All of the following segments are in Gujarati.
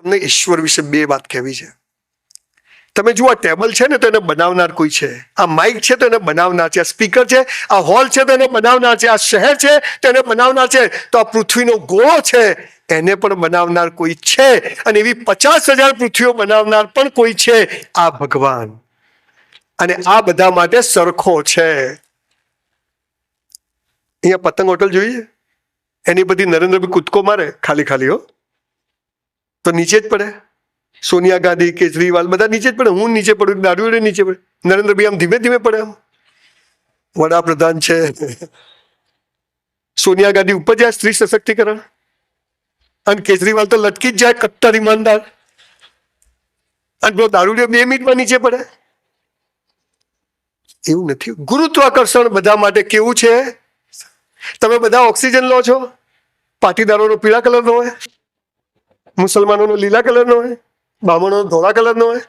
તમને ઈશ્વર વિશે બે વાત કહેવી છે. તમે જુઓ, આ ટેબલ છે ને તો એને બનાવનાર કોઈ છે, આ માઇક છે તો એને બનાવનાર છે, આ સ્પીકર છે, આ હોલ છે તો એને બનાવનાર છે, આ શહેર છે તો એને બનાવનાર છે, તો આ પૃથ્વીનો ગોળો છે એને પણ બનાવનાર કોઈ છે. અને એવી 50,000 પૃથ્વીઓ બનાવનાર પણ કોઈ છે, આ ભગવાન. અને આ બધા માટે સરખો છે. અહીંયા પતંગ હોટલ જોઈએ, એની બધી નરેન્દ્રભાઈ કૂદકો મારે ખાલી ખાલી હો તો નીચે જ પડે. સોનિયા ગાંધી, કેજરીવાલ બધા નીચે જ પડે. હું નીચે પડું, દારૂ નીચે પડે. નરેન્દ્રભાઈ આમ ધીમે ધીમે પડે. આમ વડાપ્રધાન છે. સોનિયા ગાંધી ઉપર જાય, સ્ત્રી સશક્તિકરણ. અને કેજરીવાલ તો લટકી જ જાય, કટ્ટર ઈમાનદાર. અને પેલો દારૂ 2 મિનિટમાં નીચે પડે. એવું નથી. ગુરુત્વાકર્ષણ બધા માટે કેવું છે? તમે બધા ઓક્સિજન લો છો, પાટીદારોનો પીળા કલરનો હોય, મુસલમાનોનો લીલા કલરનો હોય, બ્રાહ્મણોનો ધોળા કલરનો હોય.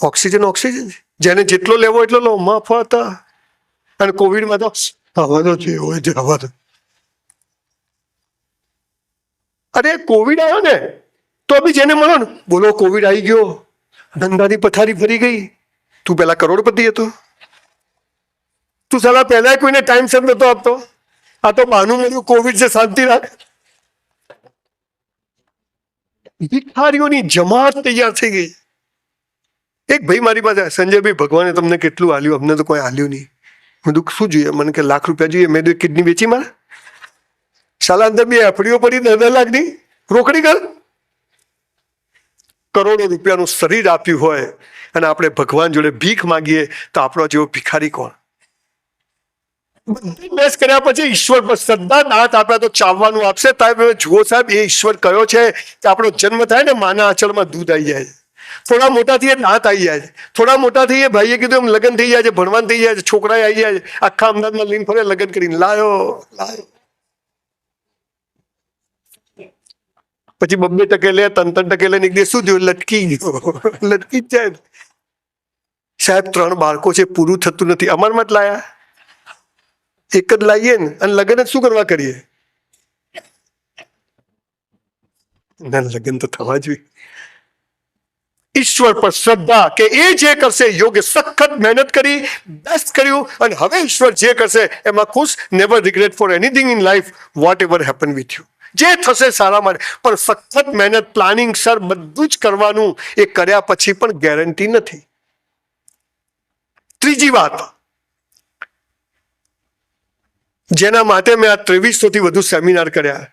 ઓક્સિજન ઓક્સિજન છે, જેને જેટલો લેવો એટલો લો, મફત. અને કોવિડમાં તો હવા તો જે હોય તે હવા તો. અરે કોવિડ આવ્યો ને તો બી જેને મળો ને, બોલો કોવિડ આવી ગયો, ધંધાની પથારી ફરી ગઈ. તું પેલા કરોડપતિ હતો, તું સાલા પહેલા કોઈને ટાઈમસર નતો આપતો. આ તો બહાનું મળ્યું કોવિડ છે, શાંતિ રાખ. ભિખારીઓની જમાત તૈયાર થઈ ગઈ. એક ભાઈ મારી પાસે, સંજયભાઈ ભગવાને તમને કેટલું હાલ્યું, અમને તો કોઈ હાલ્યું નહીં. મેં કીધું શું જોઈએ? મને કે ₹1,00,000 જોઈએ. મેં કીધું કિડની વેચી મારે. સાલા અંદર 2 એફડીઓ પડી 10 લાખની રોકડી કર. કરોડો રૂપિયાનું શરીર આપ્યું હોય અને આપણે ભગવાન જોડે ભીખ માંગીએ તો આપણો જેવો ભિખારી કોણ? બધી મેસ કર્યા પછી ઈશ્વર પર શ્રદ્ધા, દાંત આપ્યા તો ચાવવાનું આપશે. તમે જુઓ સાહેબ, એ ઈશ્વર કયો છે કે આપણો જન્મ થાય ને માના આંચળમાં દૂધ આવી જાય, થોડા મોટા થઈએ દાંત આવી જાય, થોડા મોટા થઈએ ભાઈએ કીધું એમ લગ્ન થઈ જાય છે, ભણવાન થઈ જાય છે, છોકરા આવી જાય, આખા અમદાવાદમાં લઈને ફરે, લગ્ન કરીને લાયો. પછી 2-2 લે, 3-3 લે, નીકળે. શું થયું? લટકી ગયો. લટકી જ જાય સાહેબ. 3 બાળકો છે, પૂરું થતું નથી. અમારમાં જ લાયા, એક જ લાવીએ ને, અને લગ્ન જ શું કરવા કરીએ? ના, લગ્ન તો થવા જોઈએ. ઈશ્વર પર શ્રદ્ધા કે એ જે કરશે યોગ્ય, સખત મહેનત કરી, બેસ્ટ કર્યું, અને હવે ઈશ્વર જે કરશે એમાં ખુશ. Never regret for anything in life, whatever happen with you. જે થશે સારા માટે, પણ સખત મહેનત, પ્લાનિંગ સર બધું જ કરવાનું. એ કર્યા પછી પણ ગેરંટી નથી. ત્રીજી વાત, જેના માટે મેં આ 2300થી વધુ સેમિનાર કર્યા.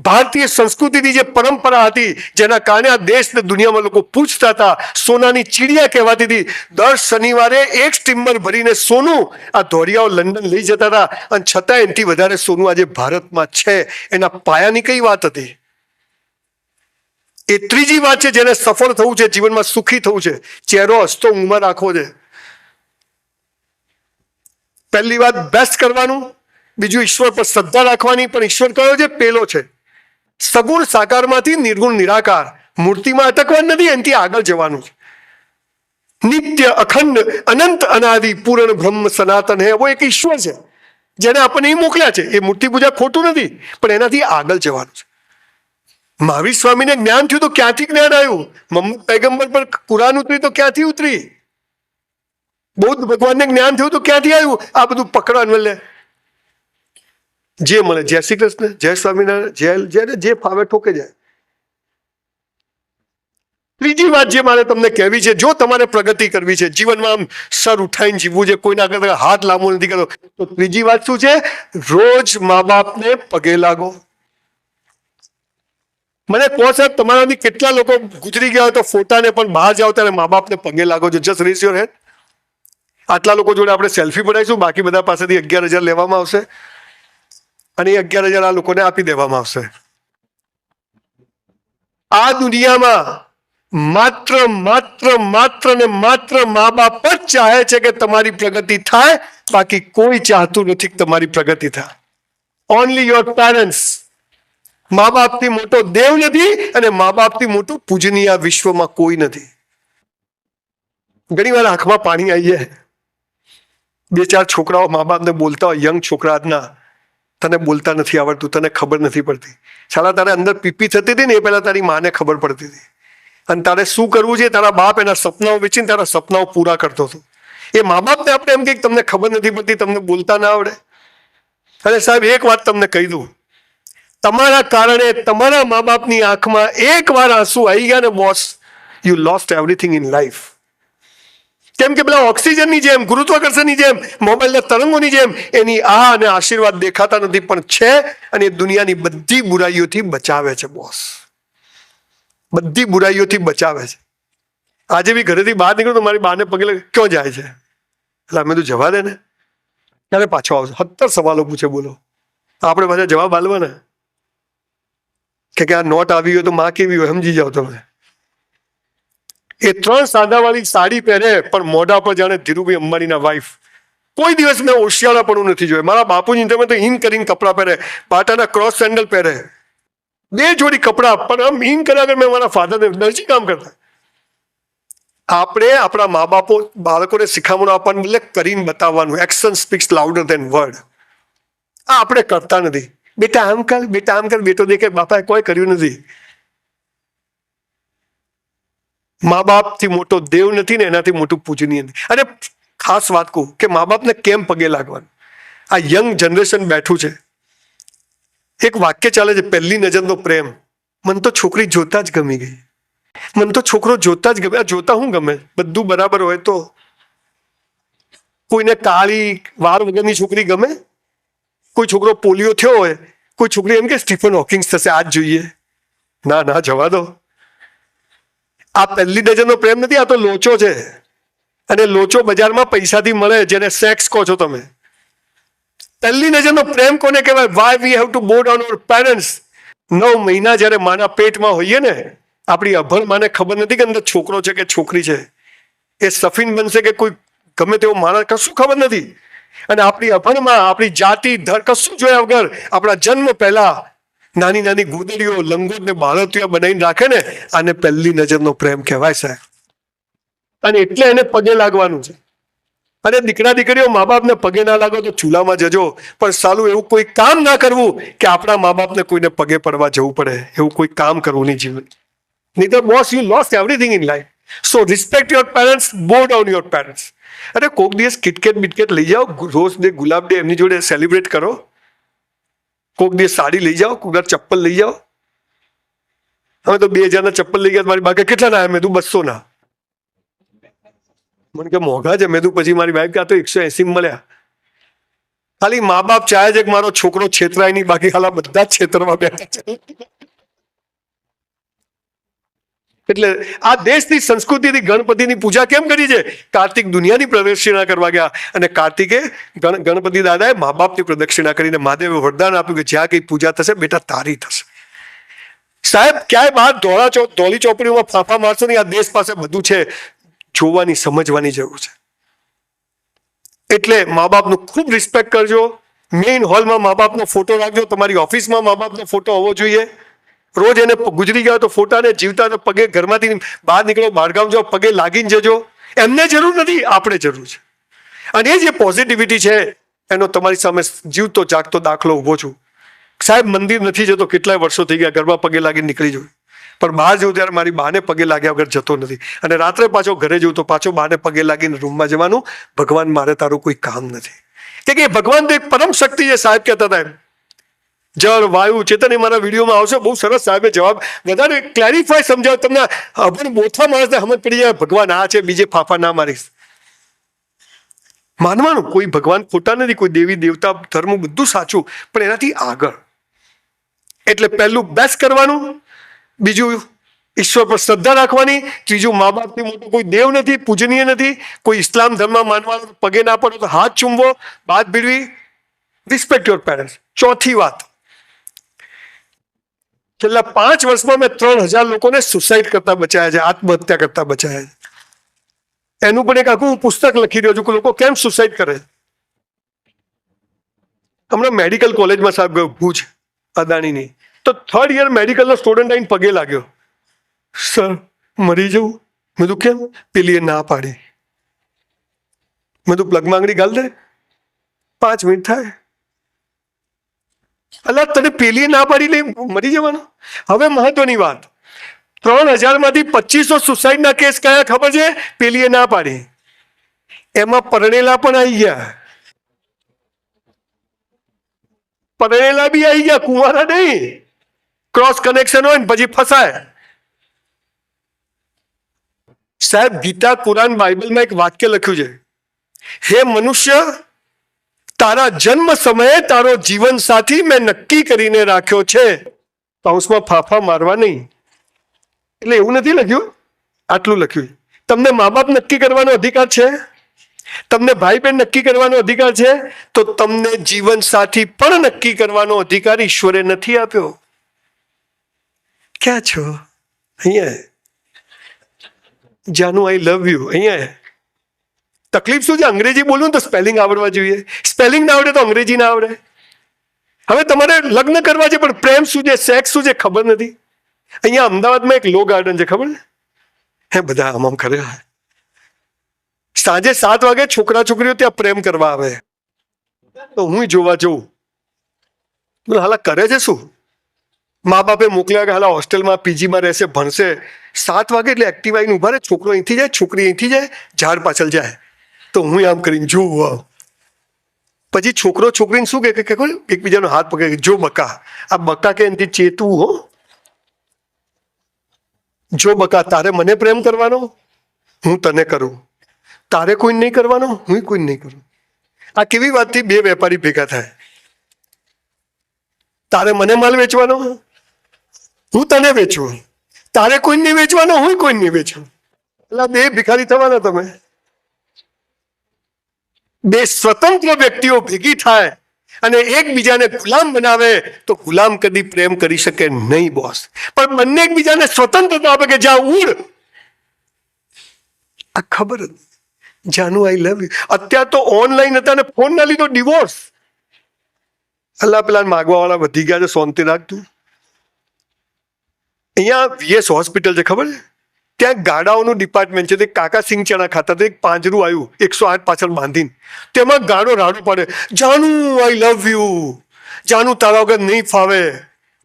ભારતીય સંસ્કૃતિની જે પરંપરા હતી, જેના કારણે આ દેશ ને દુનિયામાં લોકો પૂછતા હતા, સોનાની ચીડિયા કહેવાતી હતી. દર શનિવારે 1 સ્ટીમર ભરીને સોનું આ ધોરિયાઓ લંડન લઈ જતા હતા. અને છતાં એનાથી વધારે સોનું આજે ભારતમાં છે. એના પાયાની કઈ વાત હતી? એ ત્રીજી વાત છે, જેને સફળ થવું છે, જીવનમાં સુખી થવું છે, ચહેરો હસતો ઉંમર રાખવો છે. પહેલી વાત બેસ્ટ કરવાનું, બીજું ઈશ્વર પર શ્રદ્ધા રાખવાની. પણ ઈશ્વર કયો છે? પેલો છે. સગુણ સાકારમાંથી નિર્ગુણ નિરાકાર, મૂર્તિમાં અટકવાનું નથી, એનાથી આગળ જવાનું છે. નિત્ય અખંડ અનંત અનાદિ પૂર્ણ બ્રહ્મ સનાતન હે, એવો એક ઈશ્વર છે જેને આપણને એ મોકલ્યા છે. એ મૂર્તિ પૂજા ખોટું નથી, પણ એનાથી આગળ જવાનું છે. મહાવીર સ્વામીને જ્ઞાન થયું તો ક્યાંથી જ્ઞાન આવ્યું? મોહમ્મદ પૈગંબર પર કુરાન ઉતરી તો ક્યાંથી ઉતરી? બૌદ્ધ ભગવાનને જ્ઞાન થયું તો ક્યાંથી આવ્યું? આ બધું પકડવાનું. એટલે જે મળે, જય શ્રી કૃષ્ણ, જય સ્વામિનારાયણ, જેને જે ફાવે ઠોકે જાય. ત્રીજી વાત જે મારે તમને કહેવી છે, જો તમારે પ્રગતિ કરવી છે, જીવનમાં આમ સર ઉઠાઈને જીવવું છે, કોઈના આગળ હાથ લાંબો નથી કરવો, તો ત્રીજી વાત શું છે? રોજ મા બાપને પગે લાગો. મને કહો સાહેબ, તમારાથી કેટલા લોકો ગુજરી ગયા હોય તો ફોટાને પણ બહાર જાઓ ત્યારે મા બાપને પગે લાગો છો? Just rays your hand. આટલા લોકો જોડે આપણે સેલ્ફી પડાવીશું, બાકી બધા પાસેથી 11,000 લેવામાં આવશે અને એ 11,000 આ લોકોને આપી દેવામાં આવશે. આ દુનિયામાં માત્ર ને માત્ર મા બાપ જ ચાહે છે કે તમારી પ્રગતિ થાય, બાકી કોઈ ચાહતું નથી કે તમારી પ્રગતિ થાય. Only your parents. મા બાપથી મોટો દેવ નથી અને મા બાપથી મોટું પૂજનીય વિશ્વમાં કોઈ નથી. ઘણી વાર આંખમાં પાણી આવી જાય. 2-4 છોકરાઓ મા બાપને બોલતા હોય, યંગ છોકરા ના, તને બોલતા નથી આવડતું, તને ખબર નથી પડતી. શાળા તારે અંદર પીપી થતી હતી ને એ પહેલાં તારી માને ખબર પડતી હતી. અને તારે શું કરવું છે તારા બાપ એના સપનાઓ વેચીને તારા સપનાઓ પૂરા કરતો હતો. એ મા બાપને આપણે એમ કે તમને ખબર નથી પડતી, તમને બોલતા ના આવડે. અને સાહેબ એક વાત તમને કહી દઉં, તમારા કારણે તમારા મા બાપની આંખમાં એકવાર આંસુ આવી ગયા ને boss, you lost everything in life. કેમ કે પેલા ઓક્સિજનની જેમ, ગુરુત્વાકર્ષણની જેમ, મોબાઈલના તરંગોની જેમ એની આ અને આશીર્વાદ દેખાતા નથી પણ છે, અને એ દુનિયાની બધી બુરાઈઓથી બચાવે છે બોસ. બધી બુરાઈઓથી બચાવે છે. આજે બી ઘરેથી બહાર નીકળો તો મારી બાને પગે ક્યાં જાય છે, એટલે અમે તો જવા દે ને, ત્યારે પાછો આવશે. 70 સવાલો પૂછે, બોલો આપણે પાછા જવાબ આલવાના કે આ નોટ આવી હોય તો માં કેવી હોય સમજી જાઓ તમે. એ 3 સાદાવાળી સાડી પહેરે પણ મોઢા પર જાણે ધીરુભાઈ અંબાણીના વાઈફ. કોઈ દિવસ મેં ઓશિયાળાપણું નથી જોયું. મારા બાપુજી તમે તો ઇન કરીને કપડાં પહેરે, બાટાના ક્રોસ સેન્ડલ પહેરે, 2 જોડી કપડાં, પણ આમ ઇન કર્યા વગર મેં મારા ફાધરને દરજી કામ કરતા. આપણે આપણા મા બાપો બાળકોને શિખામણો આપવાનું બદલે કરીને બતાવવાનું. Action speaks louder than word. આ આપણે કરતા નથી. બેટા આમ કર, બેટા આમ કર, બેટો દેખે બાપાએ કોઈ કર્યું નથી. મા બાપથી મોટો દેવ નથી ને એનાથી મોટું પૂજનીય નથી. અને ખાસ વાત કહું કે મા બાપને કેમ પગે લાગવાનું. આ યંગ જનરેશન બેઠું છે, એક વાક્ય ચાલે છે, પહેલી નજરનો પ્રેમ. મને તો છોકરી જોતા જ ગમી ગઈ, મને તો છોકરો જોતા જ ગમે. આ જોતા હું ગમે, બધું બરાબર હોય તો. કોઈને કાળી વાર વગરની છોકરી ગમે, કોઈ છોકરો પોલિયો થયો હોય, કોઈ છોકરી એમ કે સ્ટીફન હોકિંગ થશે આજ જોઈએ. ના ના, જવા દો. આ પહેલી નજરનો પ્રેમ નથી, આ તો લોચો છે. અને લોચો બજારમાં પૈસાથી મળે, જેને સેક્સ કહો છો તમે. પહેલી નજરનો પ્રેમ કોને કહેવાય? વાય વી હેવ ટુ બો ડાઉન અવર પેરેન્ટ્સ. 9 મહિના જ્યારે માના પેટમાં હોઈએ ને, આપણી અભણ માને ખબર નથી કે અંદર છોકરો છે કે છોકરી છે. એ સફીન બનશે કે કોઈ ગમે તેવો માણસ, કશું ખબર નથી. અને આપણી અભણમાં આપણી જાતિ ધર કશું જોયા વગર આપણા જન્મ પહેલા નાની નાની ગોદડીઓ, લંગોટ ને બાળતિયા બનાવીને રાખે ને, આને પહેલી નજરનો પ્રેમ કહેવાય સાહેબ. અને એટલે એને પગે લાગવાનું છે. અને દીકરા દીકરીઓ મા બાપને પગે ના લાગો તો ચૂલામાં જજો, પણ સાલું એવું કોઈ કામ ના કરવું કે આપણા મા બાપને કોઈને પગે પડવા જવું પડે. એવું કોઈ કામ કરવું નહીં જીવન. નહીં તો boss, you lost everything in life. So respect your parents, બો ડાઉન યોર પેરેન્ટ્સ. અરે કોક દિવસ કિટકેટ બિટકેટ લઈ જાઓ, રોઝ ડે, ગુલાબ ડે એમની જોડે સેલિબ્રેટ કરો. કોક દિવસ સાડી લઈ જાઓ, કોક દિવસ ચપ્પલ લઈ જાઓ. અમે તો 2000 ના ચપ્પલ લઈ ગયા, મારી બાકી કેટલા ના? મેં તું 200 ના. મને કે મોંઘા છે. મેં તું પછી મારી વાઈફ કે આ તો 180 મળ્યા. ખાલી મા બાપ ચાહે છે કે મારો છોકરો છેતરાય નહીં, બાકી હાલા બધા જ છેતરવા બેઠા છે. એટલે આ દેશની સંસ્કૃતિથી ગણપતિની પૂજા કેમ કરી છે? કાર્તિક દુનિયાની પ્રદક્ષિણા કરવા ગયા, અને કાર્તિકે ગણપતિ દાદાએ મા બાપની પ્રદક્ષિણા કરીને મહાદેવે વરદાન આપ્યું કે જ્યાં કઈ પૂજા થશે બેટા તારી થશે. સાહેબ ક્યાંય બહાર ધોળી ચોપડીઓમાં ફાંફા મારશો નહીં. આ દેશ પાસે બધું છે, જોવાની સમજવાની જરૂર છે. એટલે મા બાપનું ખૂબ રિસ્પેક્ટ કરજો. મેઇન હોલમાં મા બાપનો ફોટો રાખજો. તમારી ઓફિસમાં મા બાપનો ફોટો હોવો જોઈએ. રોજ એને ગુજરી ગયા તો ફોટાને જીવતા તો પગે, ઘરમાંથી બહાર નીકળો, બહારગામ જાઓ, પગે લાગીને જજો. એમને જરૂર નથી, આપણે જરૂર છે. અને એ જે પોઝિટિવિટી છે એનો તમારી સામે જીવતો જાગતો દાખલો ઊભો છું. સાહેબ મંદિર નથી જતો, કેટલાય વર્ષો થઈ ગયા, ઘરમાં પગે લાગીને નીકળી જવું. પણ બહાર જવું ત્યારે મારી બાને પગે લાગ્યા વગર જતો નથી. અને રાત્રે પાછો ઘરે જવું તો પાછો બાને પગે લાગીને રૂમમાં જવાનું. ભગવાન મારે તારું કોઈ કામ નથી. કે ભગવાન તો એક પરમ શક્તિ છે સાહેબ કહેતા હતા એમ. જળ, વાયુ, ચેતન એ મારા વિડીયોમાં આવશે. બહુ સરસ સાહેબે જવાબ વધારે ક્લેરિફાય સમજાવ. તમને અભણ બોથા માણસને સમજ પડી જાય ભગવાન આ છે, બીજે ફાફા ના મારીશ. માનવાનું કોઈ ભગવાન ખોટા નથી, કોઈ દેવી દેવતા ધર્મ બધું સાચું, પણ એનાથી આગળ. એટલે પહેલું બેસ્ટ કરવાનું, બીજું ઈશ્વર પર શ્રદ્ધા રાખવાની, ત્રીજું મા બાપથી મોટો કોઈ દેવ નથી, પૂજનીય નથી. કોઈ ઇસ્લામ ધર્મ માનવાનો પગે ના પડો તો હાથ ચૂમવો, બાત ભીડવી, રિસ્પેક્ટ યોર પેરેન્ટ્સ. ચોથી વાત, છેલ્લા 5 વર્ષમાં મેં 3000 લોકોને સુસાઇડ કરતા બચાયા છે, આત્મહત્યા કરતા બચાયા છે. એનું પણ એક આખું હું પુસ્તક લખી રહ્યો છું કે લોકો કેમ સુસાઇડ કરે. હમણાં મેડિકલ કોલેજમાં સાહેબ ગયો ભુજ અદાણીની, તો 3rd યર મેડિકલનો સ્ટુડન્ટ આવીને પગે લાગ્યો, સર મરી જવું. મેં તું કેમ? પેલી એ ના પાડી. મેં તું પ્લગ માંગડી ગાલ દે, 5 મિનિટ થાય. અલા તને પેલી ના પાડી લે મરી જવાનું. હવે મહત્વની વાત, 3000 માંથી 2500 સુસાઇડના કેસ કયા ખબર છે? પેલીએ ના પાડી. એમાં પરણેલા પણ આવી ગયા, પરણેલા બી આવી ગયા, કુંવારા નહીં. ક્રોસ કનેક્શન હોય ને પછી ફસાય. સાહેબ, ગીતા, કુરાન, બાઇબલમાં એક વાક્ય લખ્યું છે, હે મનુષ્ય, તારા જન્મ સમયે તારો જીવન સાથી મેં નક્કી કરીને રાખ્યો છે, કૌંસમાં ફાફા મારવા નહીં. એટલે એવું નથી લખ્યું, આટલું લખ્યું. તમને મા બાપ નક્કી કરવાનો અધિકાર છે, તમને ભાઈ બહેન નક્કી કરવાનો અધિકાર છે, તો તમને જીવન સાથી પણ નક્કી કરવાનો અધિકાર ઈશ્વરે નથી આપ્યો. ક્યાં છો? અહીંયા. જાનુ આઈ લવ યુ. અહીંયા. તકલીફ શું છે? અંગ્રેજી બોલું તો સ્પેલિંગ આવડવા જોઈએ. સ્પેલિંગ ના આવડે તો અંગ્રેજી ના આવડે. હવે તમારે લગ્ન કરવા છે પણ પ્રેમ શું છે, સેક્સ શું છે ખબર નથી. અહીંયા અમદાવાદમાં એક લો ગાર્ડન છે, ખબર હે? બધા આમ કરે. સાંજે 7 વાગે છોકરા છોકરીઓ ત્યાં પ્રેમ કરવા આવે, તો હું જોવા જઉં. હાલા કરે છે શું? મા બાપે મોકલ્યા કે હાલા હોસ્ટેલમાં પીજીમાં રહેશે, ભણશે. 7 વાગે એટલે એક્ટિવા આવીને ઉભા રહે, છોકરો અહીંથી જાય, છોકરી અહીંથી જાય, ઝાડ પાછળ જાય. તો હું આમ કરીને જોઉં. પછી છોકરો છોકરીને શું કે એકબીજાનો હાથ પકડે, જો બકા. આ બકા કે એનાથી ચેતવું. હો, જો બકા, તારે મને પ્રેમ કરવાનો, હું તને કરું. તારે કોઈ નહીં કરવાનો, હું કોઈ નહીં કરું. આ કેવી વાતથી બે વેપારી ભેગા થાય? તારે મને માલ વેચવાનો, હું તને વેચું. તારે કોઈ નહીં વેચવાનો, હું કોઈ નહીં વેચું. એટલે બે ભિખારી થવાના તમે. બે સ્વતંત્ર વ્યક્તિઓ ભેગી થાય અને એકબીજાને ગુલામ બનાવે તો ગુલામ કદી પ્રેમ કરી શકે નહીં બોસ. પણ બંને એકબીજાને સ્વતંત્રતા આપે કે જા ઉડ. આ ખબર જ. જાનુ આઈ લવ યુ. અત્યારે તો ઓનલાઈન હતા ને ફોન ના લીધો ડિવોર્સ. અલ્લાહ પેલા માગવા વાળા વધી ગયા છે, શાંતિ રાખતું. અહીંયા વીએસ હોસ્પિટલ છે, ખબર છે? ત્યાં ગાડાઓનું ડિપાર્ટમેન્ટ છે. તે કાકા સિંગ ચણા ખાતા હતા, એક પાંજરું આવ્યું 108 પાછળ બાંધીને, તેમાં ગાડો રાડો પાડે, જાનુ આઈ લવ યુ, જાનુ તારા વગર નહીં ફાવે.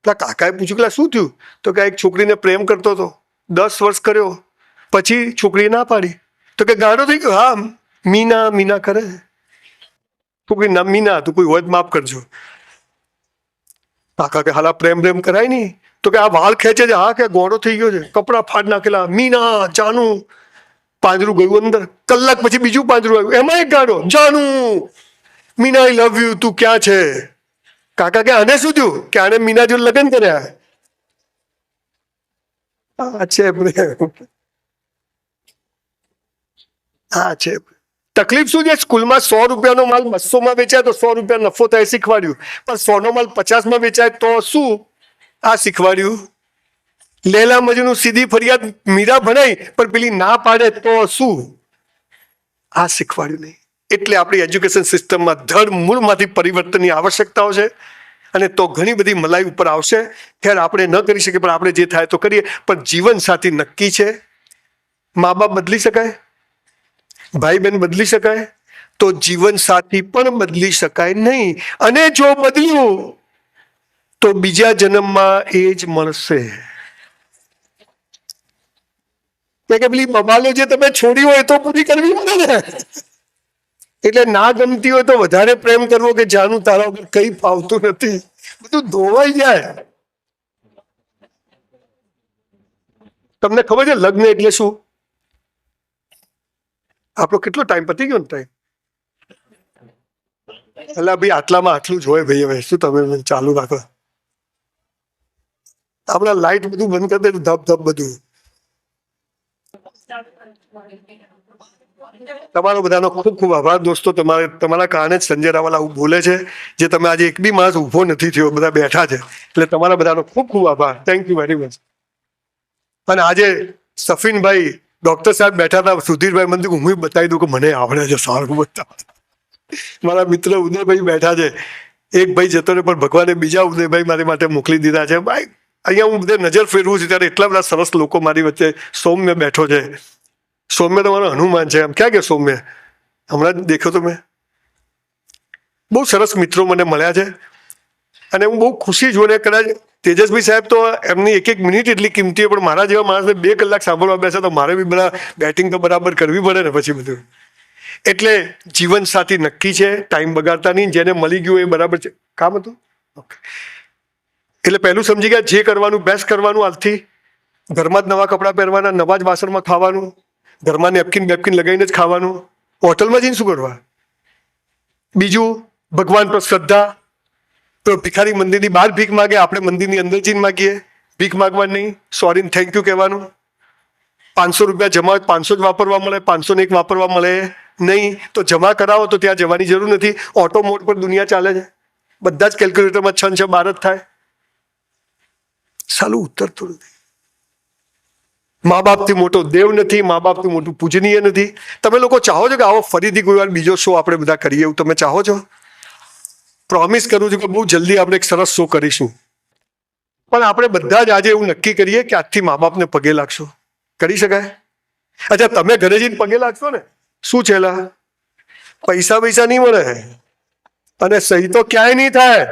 પેલા કાકાએ પૂછ્યું કે શું થયું? તો કે એક છોકરીને પ્રેમ કરતો હતો, 10 વર્ષ કર્યો, પછી છોકરીએ ના પાડી. તો કે ગાડો થઈ ગયો. હા, મીના મીના કરે. છોકરી ના, મીના તું કોઈ હોય તો માફ કરજો. કાકા કે હાલા પ્રેમ પ્રેમ કરાય નહીં. તો કે આ વાળ ખેંચે છે. હા, કે ગોળો થઈ ગયો છે, કપડા ફાડ નાખેલા. મીના, જાનુ. પાંજરું ગયું અંદર. કલાક પછી બીજું પાંજરું આવ્યું, એમાં એક ગાડો, જાનુ મીના આઈ લવ યુ, તું ક્યાં છે? કાકા કે આને શું થયું? કે આને મીના જોડે લગ્ન કર્યા. આ છે પ્રેમ. આ છે તકલીફ. શું છે? સ્કૂલમાં 100 રૂપિયાનો માલ 200 વેચાય તો 100 રૂપિયા નફો થાય શીખવાડ્યું, પણ 100 નો માલ 50 વેચાય તો શું? આ શીખવાડ્યું. લેલા મજનુ સીધી ફરિયાદ મીરા ભણાઈ પણ પેલી ના પાડે તો શું? આ શીખવાડ્યું નહીં. એટલે આપણી એજ્યુકેશન સિસ્ટમમાં ધડ મૂળમાંથી પરિવર્તનની આવશ્યકતાઓ છે. અને તો ઘણી બધી મલાઈ ઉપર આવશે. ખેર, આપણે ન કરી શકીએ પણ આપણે જે થાય તો કરીએ. પણ જીવન સાથી નક્કી છે. મા બાપ બદલી શકાય, ભાઈ બહેન બદલી શકાય, તો જીવન સાથી પણ બદલી શકાય નહીં. અને જો બદલ્યું તો બીજા જન્મમાં એ જ મળશે. કે પેલી બબાલો જે તમે છોડી હોય તો પૂરી કરવી પડે ને. એટલે ના ગમતી હોય તો વધારે પ્રેમ કરવો કે જાનુ તારા વગર કઈ ફાવતું નથી, બધું ધોવાઈ જાય. તમને ખબર છે લગ્ન એટલે શું? આપણો કેટલો ટાઈમ પતી ગયો ને ટાઈમ? એટલે ભાઈ આટલામાં આટલું જ હોય ભાઈ. હવે શું તમે ચાલુ રાખો? આપણા લાઈટ બધું બંધ કરી દે, ધબ ધબ બધું. તમારો બધાનો ખૂબ ખૂબ આભાર દોસ્તો. તમારા કારણે જ સંજય રાવલ આવું બોલે છે. જે તમે આજે એક બી માણસ ઉભો નથી થયો, બધા બેઠા છે. એટલે તમારા બધાનો ખૂબ ખૂબ આભાર. Thank you very much. અને આજે સફીનભાઈ ડોક્ટર સાહેબ બેઠા હતા, સુધીરભાઈ મને હું બતાવી દઉં કે મને આવડે છે સારું બતાવ. મારા મિત્ર ઉદયભાઈ બેઠા છે. એક ભાઈ જતો રહે પણ ભગવાને બીજા ઉદયભાઈ મારી માટે મોકલી દીધા છે. ભાઈ અહીંયા હું બધે નજર ફેરવું છું ત્યારે એટલા બધા સરસ લોકો મારી વચ્ચે. સૌમ્ય બેઠો છે. સૌમ્ય તમારો હનુમાન છે. આમ ક્યાં ગયો સૌમ્ય? હમણાં જ દેખ્યો તો મેં. બહુ સરસ મિત્રો મને મળ્યા છે. અને હું બહુ ખુશી છું, ને કદાચ તેજસભાઈ સાહેબ તો એમની એક એક મિનિટ એટલી કિંમતી હોય, પણ મારા જેવા માણસને 2 કલાક સાંભળવા બેસે તો મારે બી બધા બેટિંગ તો બરાબર કરવી પડે ને પછી બધું. એટલે જીવન સાથી નક્કી છે, ટાઈમ બગાડતા નહીં, જેને મળી ગયું એ બરાબર છે. કામ હતું ઓકે. એટલે પહેલું સમજી ગયા જે કરવાનું બેસ્ટ કરવાનું. આજથી ઘરમાં જ નવા કપડાં પહેરવાના, નવા જ વાસણમાં ખાવાનું, ઘરમાં નેપકિન બેપકિન લગાવીને જ ખાવાનું, હોટલમાં જઈને શું કરવા. બીજું ભગવાન પર શ્રદ્ધા. તો ભિખારી મંદિરની બહાર ભીખ માગે, આપણે મંદિરની અંદર જઈને માગીએ. ભીખ માગવા નહીં, સોરી થેન્ક યુ કહેવાનું. 500 રૂપિયા જમા હોય 500 જ વાપરવા મળે, 501 વાપરવા મળે નહીં. તો જમા કરાવો તો ત્યાં જવાની જરૂર નથી. ઓટો મોડ પર દુનિયા ચાલે છે, બધા જ કેલ્ક્યુલેટરમાં 6 6 12 જ થાય. સાલું ઉતરતું નથી. મા બાપથી મોટો દેવ નથી, મા બાપથી મોટું પૂજનીય નથી. તમે લોકો ચાહો છો કે આવો ફરીથી કોઈ વાર બીજો શો આપણે બધા કરીએ, એવું તમે ચાહો છો? પ્રોમિસ કરું છું કે બહુ જલ્દી આપણે એક સરસ શો કરીશું. પણ આપણે બધા જ આજે એવું નક્કી કરીએ કે આજથી મા બાપને પગે લાગશો. કરી શકાય? અચ્છા, તમે ઘરે જઈને પગે લાગશો ને, શું છેલા પૈસા નહીં મળે, અને સહી તો ક્યાંય નહીં થાય.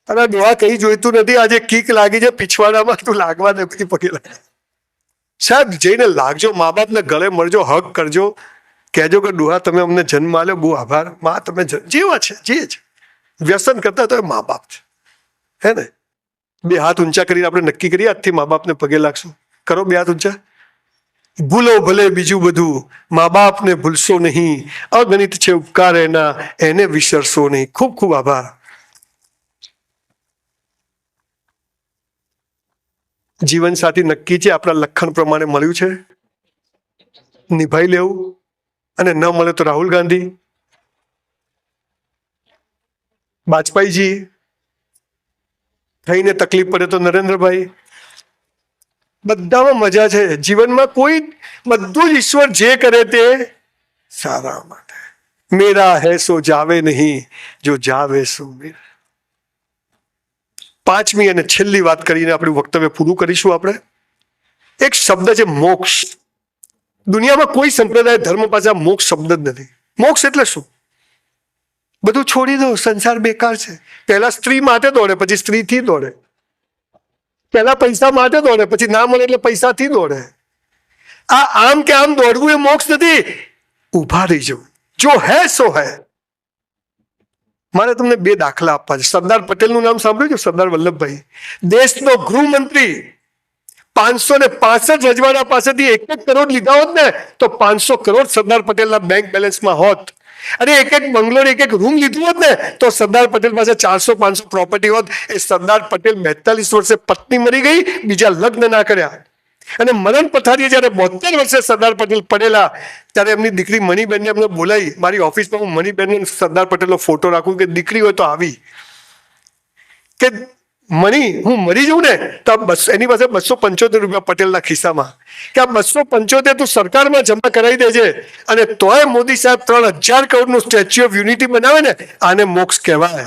અને દોવા કઈ જોઈતું નથી. આજે કીક લાગી છે પીછવાડામાં, તું લાગવા દે પછી પગે લાગ. સાહેબ જઈને લાગજો, મા બાપને ગળે મળજો, હક કરજો, કહેજો કે ડોહા તમે અમને જન્મ આલ્યો, બહુ આભાર. મા તમે જેવા છે જે છે, વ્યસન કરતા તો એ મા બાપ છે, હે ને. 2 હાથ ઊંચા કરીને આપણે નક્કી કરીએ આજથી મા બાપને પગે લાગશું. કરો 2 હાથ ઊંચા. ભૂલો ભલે બીજું બધું, મા બાપને ભૂલશો નહીં. અગણિત છે ઉપકાર એના, એને વિસરશો નહીં. ખૂબ ખૂબ આભાર. જીવન સાથી નક્કી છે, આપણા લખણ પ્રમાણે મળ્યું છે, નિભાઈ લેવું. અને ન મળે તો રાહુલ ગાંધી, વાજપેયીજી, થઈને તકલીફ પડે તો નરેન્દ્રભાઈ. બધામાં મજા છે જીવનમાં. કોઈ બધું જ ઈશ્વર જે કરે તે સારા માટે. મેરા હૈ સો જાવે નહીં, જો જાવે સો મેરા. 5મી અને છેલ્લી વાત કરીને આપણું વક્તવ્ય પૂરું કરીશું. આપણે એક શબ્દ છે મોક્ષ. દુનિયામાં કોઈ સંપ્રદાય ધર્મ પાસે મોક્ષ શબ્દ જ નથી. મોક્ષ એટલે શું? બધું છોડી દો, સંસાર બેકાર છે. પહેલા સ્ત્રી માટે દોડે, પછી સ્ત્રીથી દોડે. પહેલા પૈસા માટે દોડે, પછી ના મળે એટલે પૈસાથી દોડે. આ આમ કે આમ દોડવું એ મોક્ષ નથી. ઉભા રહી જવું, જો હે સો હે. મારે તમને 2 દાખલા આપવા છે. સરદાર પટેલનું નામ સાંભળ્યું છે? સરદાર વલ્લભભાઈ, દેશનો ગૃહમંત્રી. 565 રજવાડા પાસેથી 1 કરોડ લીધા હોત ને તો 500 કરોડ સરદાર પટેલના બેંક બેલેન્સમાં હોત. અને એક બંગલો, એક રૂમ લીધું હોત ને તો સરદાર પટેલ પાસે 400-500 પ્રોપર્ટી હોત. એ સરદાર પટેલ 42 વર્ષે પત્ની મરી ગઈ, બીજા લગ્ન ના કર્યા. અને મરણ પથારીએ જયારે 72 વર્ષે સરદાર પટેલ પડેલા, ત્યારે એમની દીકરી મણિબેનને એમને બોલાવી. મારી ઓફિસમાં હું મણિબેનનો સરદાર પટેલનો ફોટો રાખું કે દીકરી હોય તો આવી, કે મણી હું મરી જઉં ને તો એની પાસે 275 રૂપિયા પટેલના ખિસ્સામાં, કે આ 275 તું સરકારમાં જમા કરાવી દેજે. અને તોય મોદી સાહેબ 3000 કરોડનું સ્ટેચ્યુ ઓફ યુનિટી બનાવે ને, આને મોક્ષ કહેવાય.